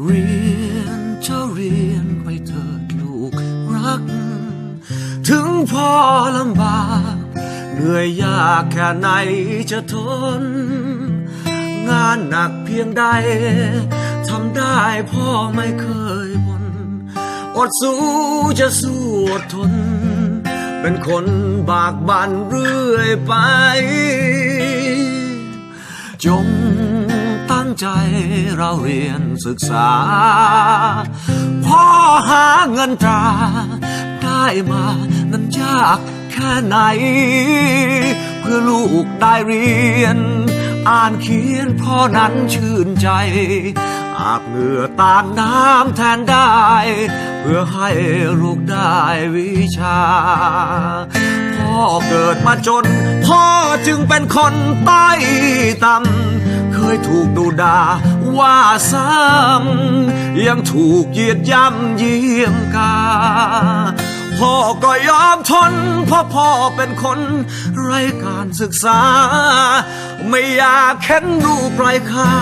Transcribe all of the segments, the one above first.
เรียนเจ้าเรียนไปเถิดลูกรักถึงพ่อลำบากเหนื่อยยากแค่ไหนจะทนงานหนักเพียงใดทำได้พ่อไม่เคยบ่นอดสู้จะสู้อดทนเป็นคนบากบั่นเรื่อยไปจงตั้งใจเราเรียนศึกษาพ่อหาเงินตราได้มานั้นยากแค่ไหนเพื่อลูกได้เรียนอ่านเขียนพ่อนั้นชื่นใจอาบเหงื่อตากน้ำแทนได้เพื่อให้ลูกได้วิชาพ่อเกิดมาจนพ่อจึงเป็นคนใต้ต่ำเคยถูกดูด่าว่าซ้ำยังถูกเหยียดย่ำเยี่ยมกาพ่อก็ยอมทนเพราะพ่อเป็นคนไร้การศึกษาไม่อยากเห็นลูกไร้ค่า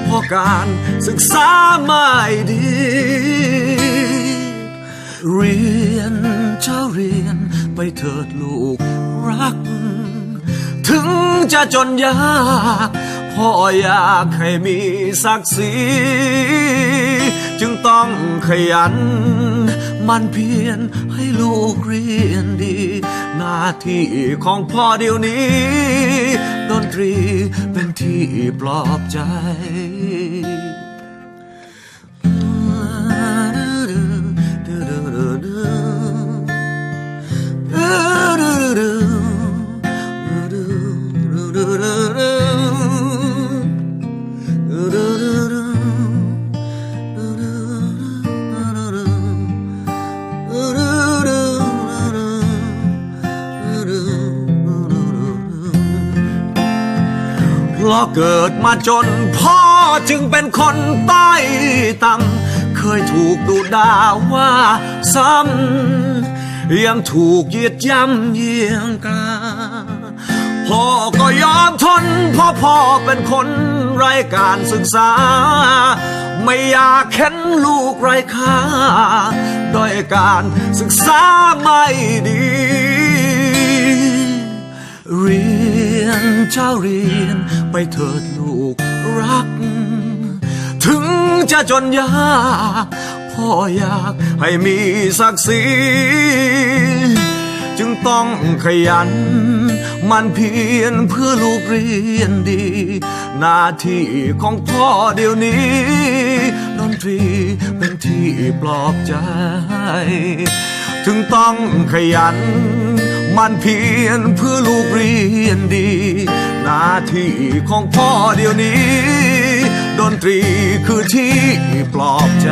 เพราะการศึกษาไม่ดีเรียนเจ้าเรียนไปเถิดลูกรักถึงจะจนยากพ่ออยากให้มีศักดิ์ศรีจึงต้องขยันมันเพียรให้ลูกเรียนดีหน้าที่ของพ่อเดี๋ยวนี้ดนตรีเป็นที่ปลอบใจเพราะเกิดมาจนพ่อจึงเป็นคนใต้ต่ำเคยถูกดูด่าว่าซ้ำยังถูกเหยียดย่ำเยียงกาพ่อก็ยอมทนเพราะพ่อเป็นคนไร้การศึกษาไม่อยากเห็นลูกไร้ค่าด้อยการศึกษาไม่ดีเรียนเจ้าเรียนไปเถิดลูกรักถึงจะจนยากพ่ออยากให้มีศักดิ์ศรีจึงต้องขยันมันเพียรเพื่อลูกเรียนดีหน้าที่ของพ่อเดี๋ยวนี้ดนตรีเป็นที่ปลอบใจถึงต้องขยันมันเพียรเพื่อลูกเรียนดีหน้าที่ของพ่อเดี๋ยวนี้ดนตรีคือที่ปลอบใจ